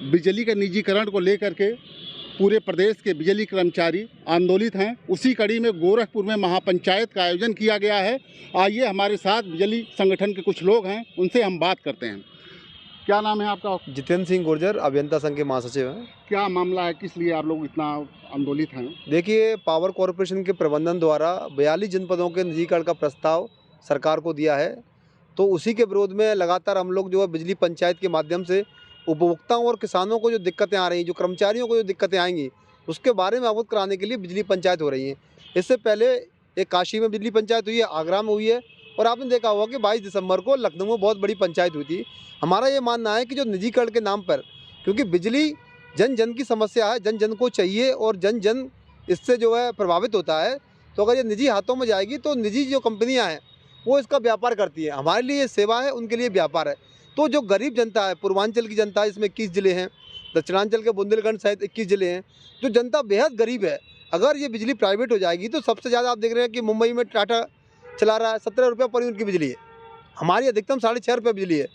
बिजली के निजीकरण को लेकर के पूरे प्रदेश के बिजली कर्मचारी आंदोलित हैं। उसी कड़ी में गोरखपुर में महापंचायत का आयोजन किया गया है। आइए हमारे साथ बिजली संगठन के कुछ लोग हैं, उनसे हम बात करते हैं। क्या नाम है आपका? जितेंद्र सिंह गुर्जर, अभियंता संघ के महासचिव हैं। क्या मामला है, किस लिए आप लोग इतना आंदोलित हैं? देखिए, पावर कॉरपोरेशन के प्रबंधन द्वारा 42 जनपदों के निजीकरण का प्रस्ताव सरकार को दिया है, तो उसी के विरोध में लगातार हम लोग जो है बिजली पंचायत के माध्यम से उपभोक्ताओं और किसानों को जो दिक्कतें आ रही हैं, जो कर्मचारियों को जो दिक्कतें आएंगी, उसके बारे में अवगत कराने के लिए बिजली पंचायत हो रही हैं। इससे पहले एक काशी में बिजली पंचायत हुई है, आगरा में हुई है, और आपने देखा होगा कि 22 दिसंबर को लखनऊ में बहुत बड़ी पंचायत हुई थी। हमारा ये मानना है कि जो निजीकरण के नाम पर, क्योंकि बिजली जन जन की समस्या है, जन जन को चाहिए और जन जन इससे जो है प्रभावित होता है, तो अगर ये निजी हाथों में जाएगी तो निजी जो कंपनियां हैं वो इसका व्यापार करती है। हमारे लिए ये सेवा है, उनके लिए व्यापार है। तो जो गरीब जनता है, पूर्वांचल की जनता है, इसमें 21 ज़िले हैं, दक्षिणांचल के बुंदेलखंड सहित 21 ज़िले हैं, जो जनता बेहद गरीब है। अगर ये बिजली प्राइवेट हो जाएगी तो सबसे ज़्यादा आप देख रहे हैं कि मुंबई में टाटा चला रहा है, 17 रुपये पर यूनिट की बिजली है। हमारी अधिकतम 6.5 रुपये बिजली है।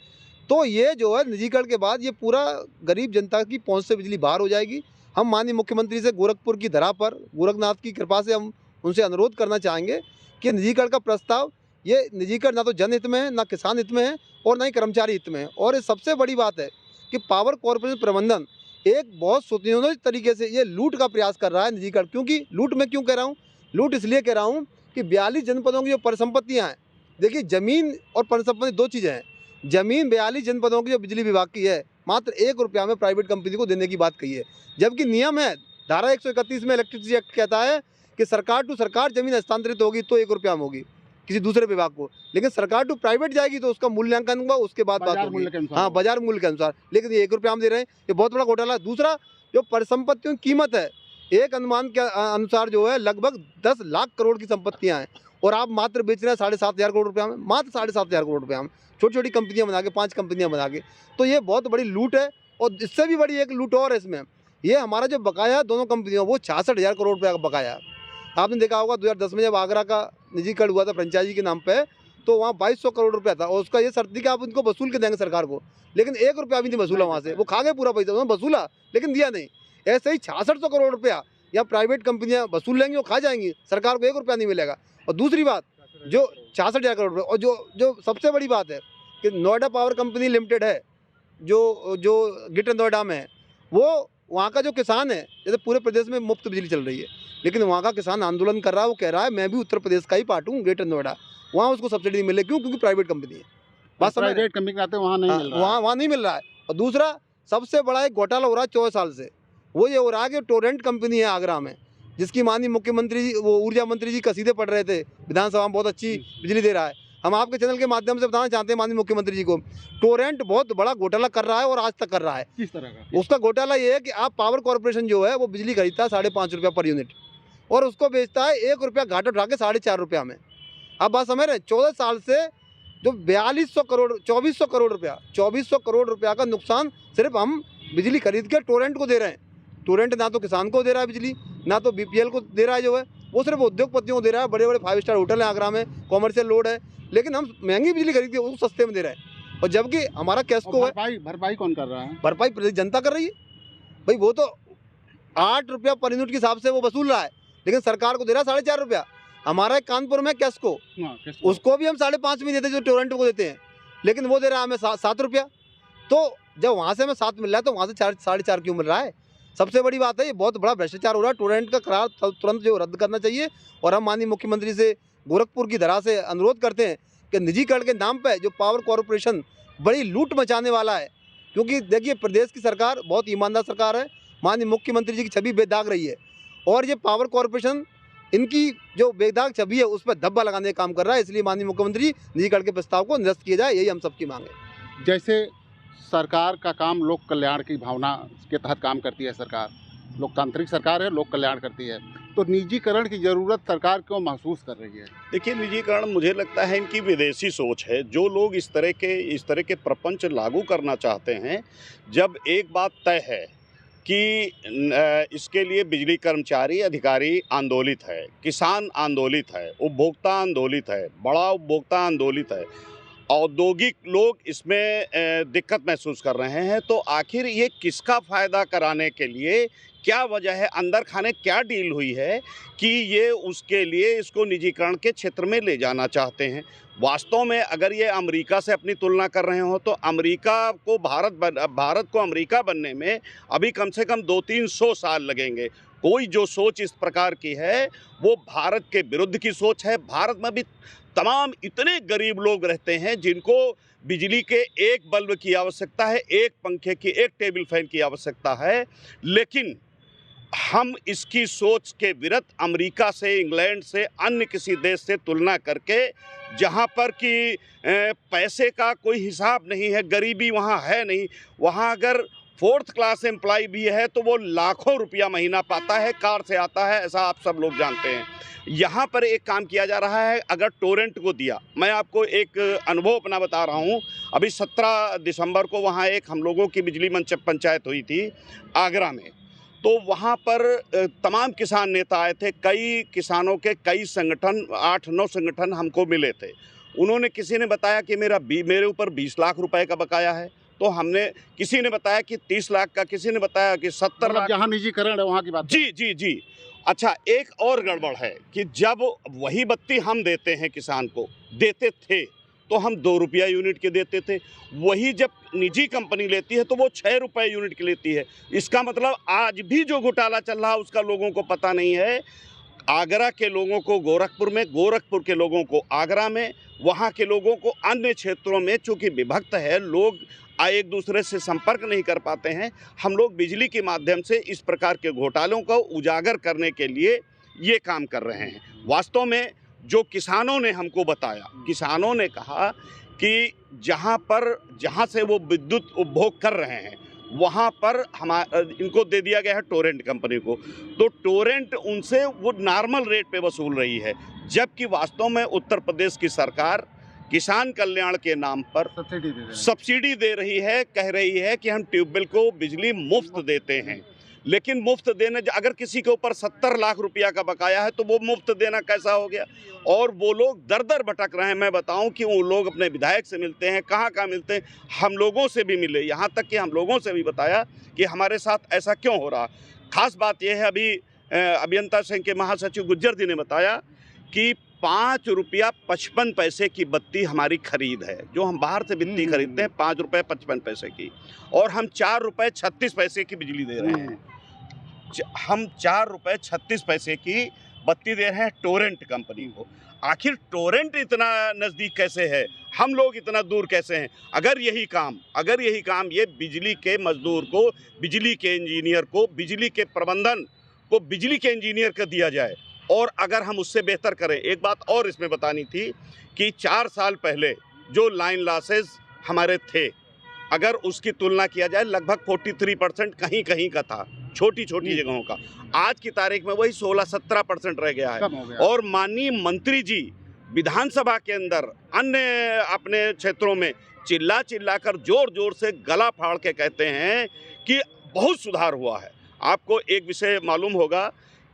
तो ये जो है निजीकरण के बाद ये पूरा गरीब जनता की पहुंच से बिजली बाहर हो जाएगी। हम माननीय मुख्यमंत्री से गोरखपुर की धरा पर, गोरखनाथ की कृपा से हम उनसे अनुरोध करना चाहेंगे कि निजीकरण का प्रस्ताव, ये निजीकरण ना तो जनहित में है, ना किसान हित में है, और ना ही कर्मचारी हित में है। और सबसे बड़ी बात है कि पावर कॉरपोरेशन प्रबंधन एक बहुत सुनियोजित तरीके से ये लूट का प्रयास कर रहा है निजीकरण। क्योंकि लूट मैं क्यों कह रहा हूँ? लूट इसलिए कह रहा हूँ कि 42 जनपदों की जो परिसंपत्तियाँ हैं, देखिए ज़मीन और परिसंपत्ति दो चीज़ें हैं। ज़मीन 42 जनपदों की जो बिजली विभाग की है, मात्र 1 रुपया में प्राइवेट कंपनी को देने की बात कही है। जबकि नियम है, धारा 131 में इलेक्ट्रिसिटी एक्ट कहता है कि सरकार टू सरकार ज़मीन हस्तांतरित होगी तो 1 रुपया में होगी किसी दूसरे विभाग को, लेकिन सरकार टू प्राइवेट जाएगी तो उसका मूल्यांकन होगा, उसके बाद बात होगी। हाँ, बाजार मूल्य के अनुसार। लेकिन ये 1 रुपया हम दे रहे हैं, ये बहुत बड़ा घोटाला है। दूसरा, जो परिसंपत्तियों की कीमत है, एक अनुमान के अनुसार जो है लगभग 10 लाख करोड़ की संपत्तियाँ हैं, और आप मात्र बेच रहे हैं 7,500 करोड़ रुपया में, मात्र 7,500 करोड़ रुपया में, छोटी छोटी कंपनियां बना के, 5 कंपनियां बना के। तो ये बहुत बड़ी लूट है। और इससे भी बड़ी एक लूट और है इसमें, ये हमारा जो बकाया है दोनों कंपनियों, वो 66,000 करोड़ रुपया का बकाया है। आपने देखा होगा 2010 में जब आगरा का निजीकरण हुआ था फ्रेंचाइजी के नाम पे, तो वहाँ 2200 करोड़ रुपया था, और उसका ये शर्त थी कि आप उनको वसूल के देंगे सरकार को, लेकिन 1 रुपया भी नहीं वसूला वहाँ से। वो खा गए पूरा पैसा, उन्होंने वसूला लेकिन दिया नहीं। ऐसे ही 6600 करोड़ रुपया या प्राइवेट कंपनियाँ वसूल लेंगी और खा जाएंगी, सरकार को 1 रुपया नहीं मिलेगा। और दूसरी बात, जो 66,000 करोड़ रुपये, और जो सबसे बड़ी बात है कि नोएडा पावर कंपनी लिमिटेड है, जो ग्रेटर नोएडा में है, वो वहाँ का जो किसान है, जैसे पूरे प्रदेश में मुफ्त बिजली चल रही है, लेकिन वहाँ का किसान आंदोलन कर रहा है। वो कह रहा है मैं भी उत्तर प्रदेश का ही पार्ट हूँ, ग्रेटर नोएडा, वहाँ उसको सब्सिडी नहीं मिले। क्यों? क्योंकि प्राइवेट कंपनी है। बस प्राइवेट कंपनी आते वहाँ नहीं मिल रहा है, वहाँ नहीं मिल रहा है। और दूसरा सबसे बड़ा एक घोटाला हो रहा है 14 साल से, वो ये हो रहा है कि टोरेंट कंपनी है आगरा में, जिसकी माननीय मुख्यमंत्री जी, वो ऊर्जा मंत्री जी कसीदे पढ़ रहे थे विधानसभा में, बहुत अच्छी बिजली दे रहा है। हम आपके चैनल के माध्यम से बताना चाहते हैं माननीय मुख्यमंत्री जी को, टोरेंट बहुत बड़ा घोटाला कर रहा है और आज तक कर रहा है। किस तरह का? उसका घोटाला ये है कि आप पावर कॉर्पोरेशन जो है वो बिजली खरीदता है 5.5 रुपया पर यूनिट, और उसको बेचता है 1 रुपया घाटा उठा के 4.5 रुपया में। आप बात समझ रहे हैं? 14 साल से जो 2400 करोड़ रुपया का नुकसान सिर्फ हम बिजली खरीद के टोरेंट को दे रहे हैं। टोरेंट ना तो किसान को दे रहा है बिजली, ना तो बीपीएल को दे रहा है, जो है वो सिर्फ उद्योगपतियों को दे रहा है। बड़े बड़े 5 स्टार होटल हैं आगरा में, कॉमर्शियल लोड है, लेकिन हम महंगी बिजली खरीद के उसको सस्ते में दे रहे हैं। और जबकि हमारा कैस्को है, भरपाई कौन कर रहा है? भरपाई प्रदेश जनता कर रही है भाई। वो तो 8 रुपया पर यूनिट के हिसाब से वो वसूल रहा है, लेकिन सरकार को दे रहा है 4.5 रुपया। हमारा एक कानपुर में कैस्को, उसको भी हम 5.5 में देते हैं जो टोरेंट को देते हैं, लेकिन वो दे रहा है हमें 7 रुपया। तो जब वहाँ से हमें 7 मिल रहा है तो वहाँ से 4.5 क्यों मिल रहा है? सबसे बड़ी बात है, ये बहुत बड़ा भ्रष्टाचार हो रहा है। टोरेंट का करार तुरंत जो रद्द करना चाहिए। और हम माननीय मुख्यमंत्री से गोरखपुर की धरा से अनुरोध करते हैं कि निजीकरण के नाम पे जो पावर कॉरपोरेशन बड़ी लूट मचाने वाला है, क्योंकि देखिए प्रदेश की सरकार बहुत ईमानदार सरकार है, माननीय मुख्यमंत्री जी की छवि बेदाग रही है, और ये पावर कॉरपोरेशन इनकी जो बेदाग छवि है उस पर धब्बा लगाने का काम कर रहा है। इसलिए माननीय मुख्यमंत्री निजीकरण के प्रस्ताव को निरस्त किया जाए, यही हम सबकी मांग है। जैसे सरकार का काम लोक कल्याण की भावना के तहत काम करती है, सरकार लोकतांत्रिक सरकार है, लोक कल्याण करती है, तो निजीकरण की ज़रूरत सरकार क्यों महसूस कर रही है? देखिए, निजीकरण मुझे लगता है इनकी विदेशी सोच है। जो लोग इस तरह के प्रपंच लागू करना चाहते हैं, जब एक बात तय है कि इसके लिए बिजली कर्मचारी अधिकारी आंदोलित है, किसान आंदोलित है, उपभोक्ता आंदोलित है, बड़ा उपभोक्ता आंदोलित है, औद्योगिक लोग इसमें दिक्कत महसूस कर रहे हैं। तो आखिर ये किसका फ़ायदा कराने के लिए क्या वजह है, अंदर खाने क्या डील हुई है कि ये उसके लिए इसको निजीकरण के क्षेत्र में ले जाना चाहते हैं। वास्तव में अगर ये अमेरिका से अपनी तुलना कर रहे हो तो अमेरिका को भारत को अमेरिका बनने में अभी कम से कम 200-300 साल लगेंगे। कोई जो सोच इस प्रकार की है वो भारत के विरुद्ध की सोच है। भारत में भी तमाम इतने गरीब लोग रहते हैं जिनको बिजली के एक बल्ब की आवश्यकता है, एक पंखे की, एक टेबल फैन की आवश्यकता है, लेकिन हम इसकी सोच के विरुद्ध अमेरिका से, इंग्लैंड से, अन्य किसी देश से तुलना करके, जहाँ पर कि पैसे का कोई हिसाब नहीं है, गरीबी वहाँ है नहीं, वहाँ अगर 4th क्लास एम्प्लॉय भी है तो वो लाखों रुपया महीना पाता है, कार से आता है, ऐसा आप सब लोग जानते हैं। यहाँ पर एक काम किया जा रहा है, अगर टोरेंट को दिया, मैं आपको एक अनुभव अपना बता रहा हूँ। अभी 17 दिसंबर को वहाँ एक हम लोगों की बिजली पंचायत हुई थी आगरा में, तो वहाँ पर तमाम किसान नेता आए थे। कई किसानों के कई संगठन, 8-9 संगठन हमको मिले थे। उन्होंने, किसी ने बताया कि मेरे ऊपर 20 लाख रुपए का बकाया है, तो हमने, किसी ने बताया कि 30 लाख का, किसी ने बताया कि 70 लाख। जहाँ निजीकरण है वहाँ की बात। जी। अच्छा, एक और गड़बड़ है कि जब वही बत्ती हम देते हैं किसान को, देते थे तो हम 2 रुपया यूनिट के देते थे, वही जब निजी कंपनी लेती है तो वो 6 रुपये यूनिट की लेती है। इसका मतलब आज भी जो घोटाला चल रहा है उसका लोगों को पता नहीं है। आगरा के लोगों को गोरखपुर में, गोरखपुर के लोगों को आगरा में, वहाँ के लोगों को अन्य क्षेत्रों में, चूँकि विभक्त है, लोग एक दूसरे से संपर्क नहीं कर पाते हैं। हम लोग बिजली के माध्यम से इस प्रकार के घोटालों को उजागर करने के लिए ये काम कर रहे हैं। वास्तव में जो किसानों ने हमको बताया, किसानों ने कहा कि जहाँ से वो विद्युत उपभोग कर रहे हैं वहाँ पर इनको दे दिया गया है टोरेंट कंपनी को, तो टोरेंट उनसे वो नॉर्मल रेट पे वसूल रही है, जबकि वास्तव में उत्तर प्रदेश की सरकार किसान कल्याण के नाम पर सब्सिडी दे रही है, कह रही है कि हम ट्यूबवेल को बिजली मुफ्त देते हैं। लेकिन मुफ्त देने, अगर किसी के ऊपर 70 लाख रुपया का बकाया है तो वो मुफ्त देना कैसा हो गया? और वो लोग दर दर भटक रहे हैं। मैं बताऊं कि वो लोग अपने विधायक से मिलते हैं, कहाँ मिलते हैं, हम लोगों से भी मिले, यहाँ तक कि हम लोगों से भी बताया कि हमारे साथ ऐसा क्यों हो रहा। खास बात यह है, अभी अभियंता संघ के महासचिव गुज्जर जी ने बताया कि 5 रुपया 55 पैसे की बत्ती हमारी खरीद है, जो हम बाहर से बत्ती खरीदते हैं 5 रुपये 55 पैसे की, और हम 4 रुपये 36 पैसे की बिजली दे रहे हैं। हम 4 रुपये 36 पैसे की बत्ती दे रहे हैं टोरेंट कंपनी को। आखिर टोरेंट इतना नज़दीक कैसे है, हम लोग इतना दूर कैसे हैं? अगर यही काम ये बिजली के मजदूर को, बिजली के इंजीनियर को, बिजली के प्रबंधन को बिजली के इंजीनियर को दिया जाए, और अगर हम उससे बेहतर करें। एक बात और इसमें बतानी थी कि 4 साल पहले जो लाइन लॉसेस हमारे थे, अगर उसकी तुलना किया जाए, लगभग 43% कहीं का था, छोटी जगहों का। आज की तारीख में वही 16-17% रह गया है। और माननीय मंत्री जी विधानसभा के अंदर अन्य अपने क्षेत्रों में चिल्ला कर जोर से गला फाड़ के कहते हैं कि बहुत सुधार हुआ है। आपको एक विषय मालूम होगा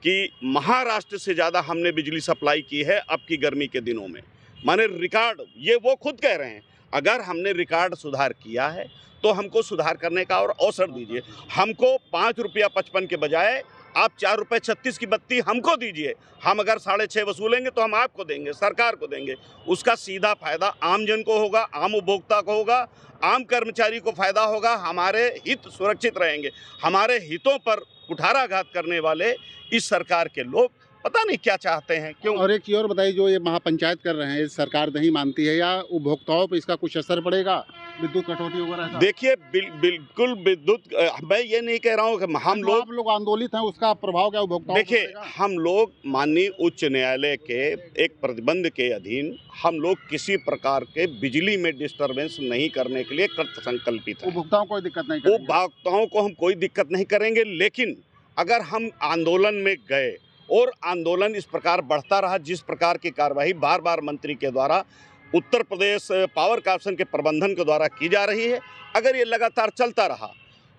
कि महाराष्ट्र से ज़्यादा हमने बिजली सप्लाई की है अब की गर्मी के दिनों में, माने रिकॉर्ड, ये वो खुद कह रहे हैं। अगर हमने रिकॉर्ड सुधार किया है तो हमको सुधार करने का और अवसर दीजिए। हमको 5 रुपया 55 के बजाय आप 4 रुपये 36 की बत्ती हमको दीजिए। हम अगर 6.5 वसूलेंगे तो हम आपको देंगे, सरकार को देंगे। उसका सीधा फायदा आम जन को होगा, आम उपभोक्ता को होगा, आम कर्मचारी को फायदा होगा। हमारे हित सुरक्षित रहेंगे। हमारे हितों पर कुठाराघात करने वाले इस सरकार के लोग पता नहीं क्या चाहते हैं, क्यों। और एक चीज़ और बताइए, जो ये महापंचायत कर रहे हैं, सरकार नहीं मानती है, या उपभोक्ताओं पर इसका कुछ असर पड़ेगा, विद्युत कटौती वगैरह? देखिए, बिल्कुल विद्युत, मैं ये नहीं कह रहा हूँ कि हम लोग, आप लोग आंदोलित हैं, उसका प्रभाव क्या उपभोक्ताओं पर देखिए, पड़ेगा? हम लोग माननीय उच्च न्यायालय के एक प्रतिबंध के अधीन हम लोग किसी प्रकार के बिजली में डिस्टर्बेंस नहीं करने के लिए कृत संकल्पित हैं। उपभोक्ताओं को दिक्कत नहीं करेंगे। उपभोक्ताओं को हम कोई दिक्कत नहीं करेंगे, लेकिन अगर हम आंदोलन में गए और आंदोलन इस प्रकार बढ़ता रहा, जिस प्रकार की कार्रवाई बार मंत्री के द्वारा उत्तर प्रदेश पावर कॉर्पोरेशन के प्रबंधन के द्वारा की जा रही है, अगर ये लगातार चलता रहा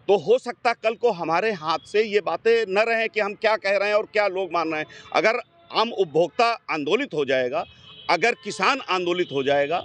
तो हो सकता कल को हमारे हाथ से ये बातें न रहें कि हम क्या कह रहे हैं और क्या लोग मान रहे हैं। अगर आम उपभोक्ता आंदोलित हो जाएगा, अगर किसान आंदोलित हो जाएगा,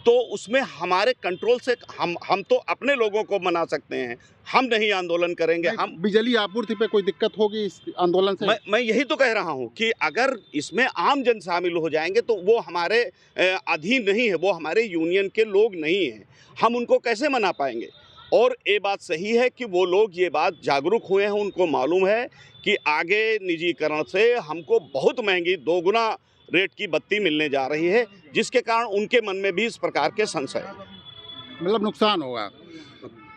तो उसमें हमारे कंट्रोल से हम तो अपने लोगों को मना सकते हैं, हम नहीं आंदोलन करेंगे। हम बिजली आपूर्ति पे कोई दिक्कत होगी इस आंदोलन से? मैं यही तो कह रहा हूं कि अगर इसमें आम जन शामिल हो जाएंगे तो वो हमारे अधीन नहीं है, वो हमारे यूनियन के लोग नहीं हैं, हम उनको कैसे मना पाएंगे। और ये बात सही है कि वो लोग ये बात जागरूक हुए हैं, उनको मालूम है कि आगे निजीकरण से हमको बहुत महंगी 2 गुना रेट की बत्ती मिलने जा रही है, जिसके कारण उनके मन में भी इस प्रकार के संशय है। मतलब नुकसान होगा,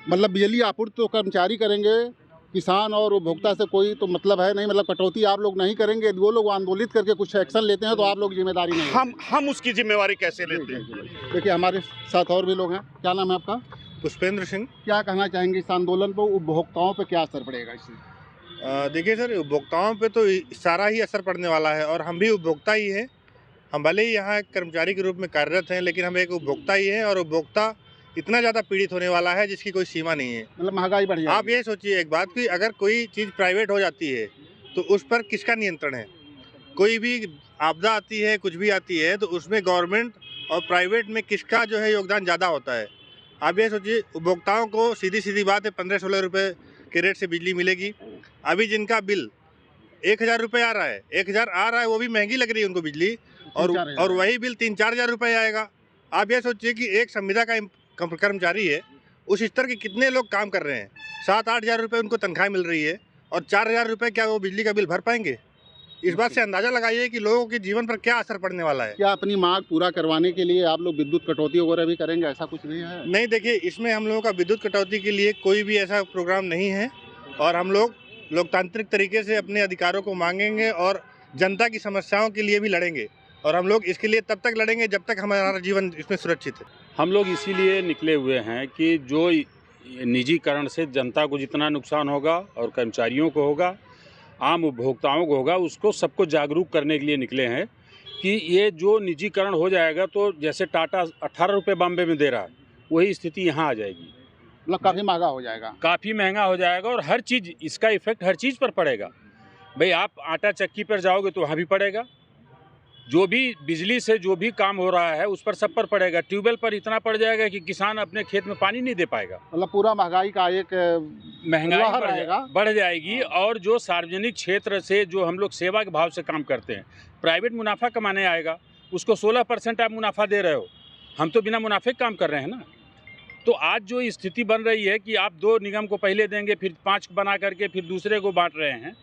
मतलब बिजली आपूर्ति तो कर्मचारी करेंगे, किसान और उपभोक्ता से कोई तो मतलब है नहीं, मतलब कटौती आप लोग नहीं करेंगे। वो लोग आंदोलित करके कुछ एक्शन लेते हैं तो आप लोग जिम्मेदारी नहीं हम उसकी जिम्मेवारी कैसे लेते हैं? देखिए हमारे साथ और भी लोग हैं। क्या नाम है आपका? पुष्पेंद्र सिंह। क्या कहना चाहेंगे इस आंदोलन पर उपभोक्ताओं पर क्या असर पड़ेगा इससे? देखिए सर, उपभोक्ताओं पे तो सारा ही असर पड़ने वाला है और हम भी उपभोक्ता ही हैं। हम भले ही यहाँ एक कर्मचारी के रूप में कार्यरत हैं, लेकिन हम एक उपभोक्ता ही हैं और उपभोक्ता इतना ज़्यादा पीड़ित होने वाला है जिसकी कोई सीमा नहीं है। मतलब महंगाई बढ़ जाएगी। आप ये सोचिए एक बात कि अगर कोई चीज़ प्राइवेट हो जाती है तो उस पर किसका नियंत्रण है? कोई भी आपदा आती है, कुछ भी आती है, तो उसमें गवर्नमेंट और प्राइवेट में किसका जो है योगदान ज़्यादा होता है? आप ये सोचिए, उपभोक्ताओं को सीधी सीधी बात है 15-16 रुपये के रेट से बिजली मिलेगी। अभी जिनका बिल 1000 रुपये आ रहा है, 1000 आ रहा है, वो भी महंगी लग रही है उनको बिजली, और वही बिल 3-4 हज़ार रुपये आएगा। आप ये सोचिए कि एक संविदा का कर्मचारी है, उस स्तर के कितने लोग काम कर रहे हैं, 7-8 हज़ार रुपये उनको तनख्वाह मिल रही है और 4000 रुपये क्या वो बिजली का बिल भर पाएंगे? इस बात से अंदाज़ा लगाइए कि लोगों के जीवन पर क्या असर पड़ने वाला है। क्या अपनी मांग पूरा करवाने के लिए आप लोग विद्युत कटौती वगैरह भी करेंगे? ऐसा कुछ नहीं है? नहीं, देखिए इसमें हम लोगों का विद्युत कटौती के लिए कोई भी ऐसा प्रोग्राम नहीं है और हम लोग लोकतांत्रिक तरीके से अपने अधिकारों को मांगेंगे और जनता की समस्याओं के लिए भी लड़ेंगे, और हम लोग इसके लिए तब तक लड़ेंगे जब तक हमारा जीवन इसमें सुरक्षित है। हम लोग इसीलिए निकले हुए हैं कि जो निजीकरण से जनता को जितना नुकसान होगा और कर्मचारियों को होगा, आम उपभोक्ताओं को होगा, उसको सबको जागरूक करने के लिए निकले हैं कि ये जो निजीकरण हो जाएगा तो जैसे टाटा 18 रुपये बॉम्बे में दे रहा है, वही स्थिति यहाँ आ जाएगी। मतलब काफ़ी महंगा हो जाएगा। काफ़ी महंगा हो जाएगा और हर चीज़, इसका इफेक्ट हर चीज़ पर पड़ेगा। भाई आप आटा चक्की पर जाओगे तो वहाँ भी पड़ेगा, जो भी बिजली से जो भी काम हो रहा है उस पर सब पर पड़ेगा। ट्यूबवेल पर इतना पड़ जाएगा कि किसान अपने खेत में पानी नहीं दे पाएगा। मतलब पूरा महंगाई का एक महंगाई बढ़ जाएगी। और जो सार्वजनिक क्षेत्र से जो हम लोग सेवा के भाव से काम करते हैं, प्राइवेट मुनाफा कमाने आएगा, उसको 16% आप मुनाफा दे रहे हो, हम तो बिना मुनाफे काम कर रहे हैं ना। तो आज जो स्थिति बन रही है कि आप 2 निगम को पहले देंगे, फिर 5 बना करके फिर दूसरे को बांट रहे हैं,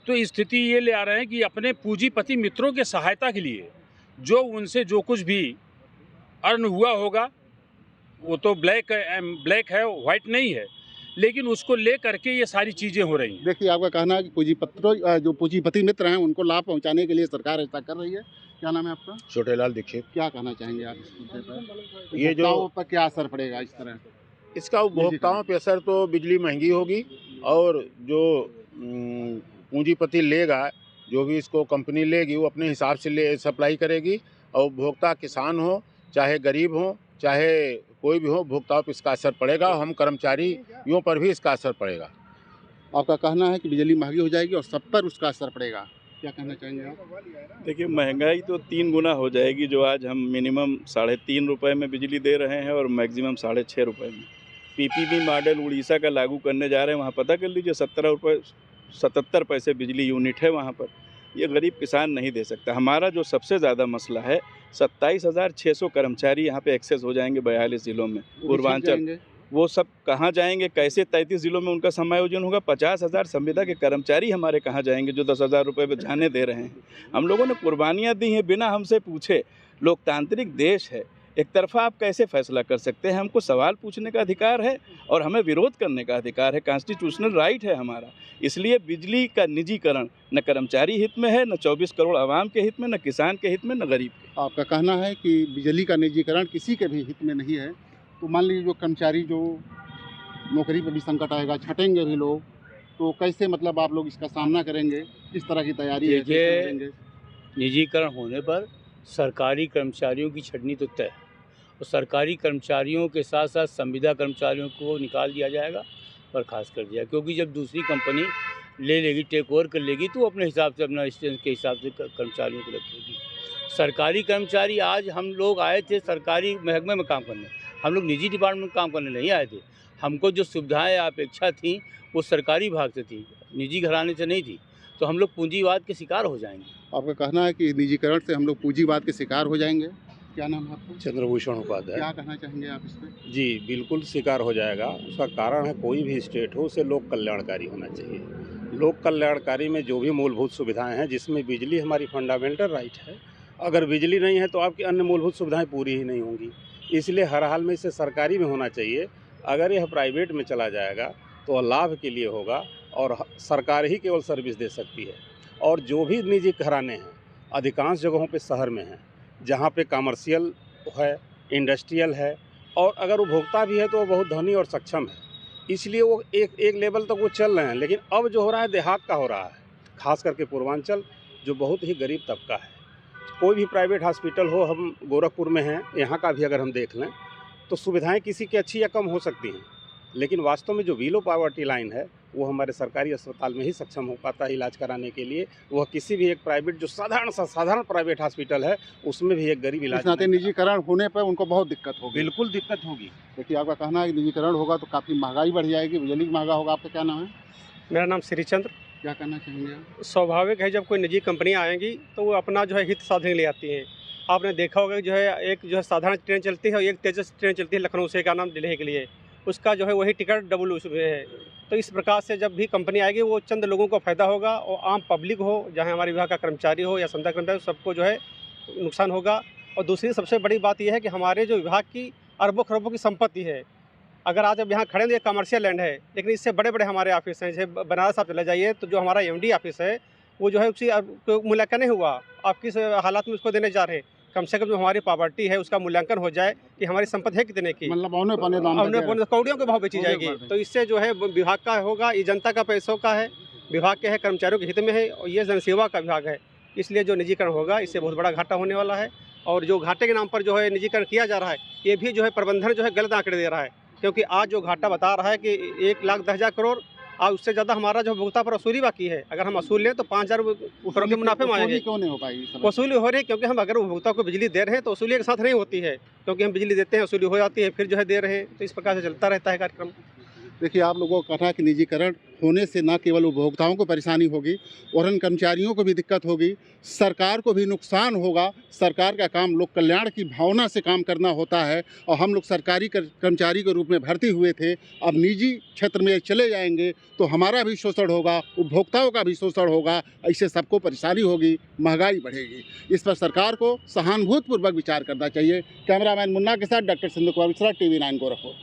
तो स्थिति ये ले आ रहे हैं कि अपने पूंजीपति मित्रों के सहायता के लिए जो उनसे जो कुछ भी अर्न हुआ होगा, वो तो ब्लैक है, वाइट नहीं है, लेकिन उसको ले करके ये सारी चीज़ें हो रही हैं। देखिए आपका कहना है कि जो पूंजीपति मित्र हैं उनको लाभ पहुंचाने के लिए सरकार ऐसा कर रही है। क्या नाम है आपका? छोटेलाल दीक्षित। क्या कहना चाहेंगे आप इस मुद्दे पर? ये जो उपभोक्ताओं पर क्या असर पड़ेगा इस तरह? इसका उपभोक्ताओं पे असर तो बिजली महंगी होगी और जो पूंजीपति लेगा, जो भी इसको कंपनी लेगी, वो अपने हिसाब से सप्लाई करेगी और उपभोक्ता किसान हो चाहे गरीब हो चाहे कोई भी हो, उपभोक्ताओं पर इसका असर पड़ेगा। हम कर्मचारियों पर भी इसका असर पड़ेगा। आपका कहना है कि बिजली महंगी हो जाएगी और सब पर उसका असर पड़ेगा। क्या कहना चाहेंगे आप? देखिए, महंगाई तो 3 गुना हो जाएगी। जो आज हम मिनिमम 3.5 रुपये में बिजली दे रहे हैं और मैक्सिमम 6.5 रुपये में। पीपीपी मॉडल उड़ीसा का लागू करने जा रहे हैं, वहाँ पता कर लीजिए 77 पैसे बिजली यूनिट है वहाँ पर। ये गरीब किसान नहीं दे सकता। हमारा जो सबसे ज़्यादा मसला है, 27,600 कर्मचारी यहाँ पे एक्सेस हो जाएंगे 42 ज़िलों में। पूर्वांचल वो सब कहाँ जाएंगे, कैसे 33 ज़िलों में उनका समायोजन होगा? 50,000 संविदा के कर्मचारी हमारे कहाँ जाएंगे जो 10,000 रुपये पे जाने दे रहे हैं? हम लोगों ने कुर्बानियाँ दी हैं बिना हमसे पूछे। लोकतांत्रिक देश है, एक तरफा आप कैसे फैसला कर सकते हैं? हमको सवाल पूछने का अधिकार है और हमें विरोध करने का अधिकार है, कॉन्स्टिट्यूशनल राइट है हमारा। इसलिए बिजली का निजीकरण न कर्मचारी हित में है, न 24 करोड़ आवाम के हित में, न किसान के हित में, न गरीब के। आपका कहना है कि बिजली का निजीकरण किसी के भी हित में नहीं है। तो मान लीजिए जो कर्मचारी जो नौकरी पर भी संकट आएगा, छटेंगे भी लोग, तो कैसे मतलब आप लोग इसका सामना करेंगे? किस तरह की तैयारी है? देखिए, निजीकरण होने पर सरकारी कर्मचारियों की छटनी तो तय है और सरकारी कर्मचारियों के साथ साथ संविदा कर्मचारियों को निकाल दिया जाएगा, बर्खास्त कर दिया, क्योंकि जब दूसरी कंपनी ले लेगी, टेक ओवर कर लेगी, तो वो अपने हिसाब से, अपना स्टेशन के हिसाब से कर्मचारियों को रखेगी। सरकारी कर्मचारी, आज हम लोग आए थे सरकारी महकमे में काम करने, हम लोग निजी डिपार्टमेंट में काम करने नहीं आए थे। हमको जो सुविधाएं अपेक्षा थी वो सरकारी विभाग से थी, निजी घराने से नहीं थी। तो हम लोग पूंजीवाद के शिकार हो जाएंगे। आपका कहना है कि निजीकरण से हम लोग पूंजीवाद के शिकार हो जाएंगे। क्या नाम है आपका? चंद्रभूषण उपाध्याय। क्या कहना चाहेंगे आप इस पर? जी बिल्कुल शिकार हो जाएगा। उसका कारण है कोई भी स्टेट हो उसे लोक कल्याणकारी होना चाहिए। लोक कल्याणकारी में जो भी मूलभूत सुविधाएं हैं, जिसमें बिजली हमारी फंडामेंटल राइट है, अगर बिजली नहीं है तो आपकी अन्य मूलभूत सुविधाएं पूरी ही नहीं होंगी। इसलिए हर हाल में इसे सरकारी में होना चाहिए। अगर यह प्राइवेट में चला जाएगा तो लाभ के लिए होगा और सरकार ही केवल सर्विस दे सकती है। और जो भी निजी घराने हैं अधिकांश जगहों पे शहर में हैं, जहाँ पे कमर्शियल है, इंडस्ट्रियल है, और अगर उपभोक्ता भी है तो वो बहुत धनी और सक्षम है, इसलिए वो एक लेवल तक वो चल रहे हैं। लेकिन अब जो हो रहा है देहात का हो रहा है, खास करके पूर्वांचल जो बहुत ही गरीब तबका है। कोई भी प्राइवेट हॉस्पिटल हो, हम गोरखपुर में हैं, यहाँ का भी अगर हम देख लें तो सुविधाएं किसी की अच्छी या कम हो सकती हैं, लेकिन वास्तव में जो बिलो पॉवर्टी लाइन है वो हमारे सरकारी अस्पताल में ही सक्षम हो पाता है इलाज कराने के लिए। वह किसी भी एक प्राइवेट जो साधारण प्राइवेट हॉस्पिटल है उसमें भी एक गरीब इलाज नाते निजीकरण होने पर उनको बहुत दिक्कत होगी। बिल्कुल दिक्कत होगी। देखिए, आपका कहना है कि निजीकरण होगा तो काफ़ी महंगाई बढ़ जाएगी, बिजली महंगा होगा। आपका क्या नाम है? मेरा नाम श्रीचंद्र। क्या कहना चाहेंगे आप? स्वाभाविक है, जब कोई निजी कंपनियां आएंगी तो वो अपना जो है हित साधने ले आती हैं। आपने देखा होगा जो है एक जो है साधारण ट्रेन चलती है और एक तेजस ट्रेन चलती है लखनऊ से, क्या नाम, दिल्ली के लिए, उसका जो है वही टिकट डबल उसमें है। तो इस प्रकार से जब भी कंपनी आएगी वो चंद लोगों को फ़ायदा होगा और आम पब्लिक हो, चाहे हमारे विभाग का कर्मचारी हो या संस्था कर्मचारी, सबको जो है नुकसान होगा। और दूसरी सबसे बड़ी बात यह है कि हमारे जो विभाग की अरबों खरबों की संपत्ति है, अगर आज अब यहाँ खड़े हैं तो ये कमर्शियल लैंड है, लेकिन इससे बड़े बड़े हमारे ऑफिस हैं। जैसे बनारस आप चले जाइए तो जो हमारा MD ऑफिस है वो जो है उसकी मूल्यांकन नहीं हुआ, आप किस हालात में उसको देने जा रहे हैं। कम से कम जो हमारी प्रॉपर्टी है उसका मूल्यांकन हो जाए कि हमारी संपत्ति है कितने की, मतलब औने पौने दाम कौड़ियों के भाव बेची जाएगी। तो इससे जो है विभाग का होगा, ये जनता का पैसों का है, विभाग के है, कर्मचारियों के हित में है, और ये जनसेवा का विभाग है। इसलिए जो निजीकरण होगा इससे बहुत बड़ा घाटा होने वाला है। और जो घाटे के नाम पर जो है निजीकरण किया जा रहा है, ये भी जो है प्रबंधन जो है गलत आंकड़े दे रहा है। क्योंकि आज जो घाटा बता रहा है कि 1,10,000 करोड़, और उससे ज़्यादा हमारा जो भुगतान पर वसूली बाकी है, अगर हम वसूल लें तो 5,000 करोड़ के मुनाफे में आएंगे। क्यों नहीं हो पाएगी वसूली हो रही है? क्योंकि हम अगर उपभोक्ता को बिजली दे रहे हैं तो वसूली के साथ नहीं होती है, क्योंकि हम बिजली देते हैं, वसूली हो जाती है, फिर जो है दे रहे हैं। तो इस प्रकार से चलता रहता है कार्यक्रम। देखिए, आप लोगों का कहना है कि निजीकरण होने से न केवल उपभोक्ताओं को परेशानी होगी और उन कर्मचारियों को भी दिक्कत होगी, सरकार को भी नुकसान होगा। सरकार का काम लोक कल्याण की भावना से काम करना होता है, और हम लोग सरकारी कर्मचारी के रूप में भर्ती हुए थे, अब निजी क्षेत्र में चले जाएंगे तो हमारा भी शोषण होगा, उपभोक्ताओं का भी शोषण होगा। इससे सबको परेशानी होगी, महंगाई बढ़ेगी। इस पर सरकार को सहानुभूतिपूर्वक विचार करना चाहिए। कैमरामैन मुन्ना के साथ डॉक्टर सिंधु कुमार मिश्रा, TV9 गोरखपुर।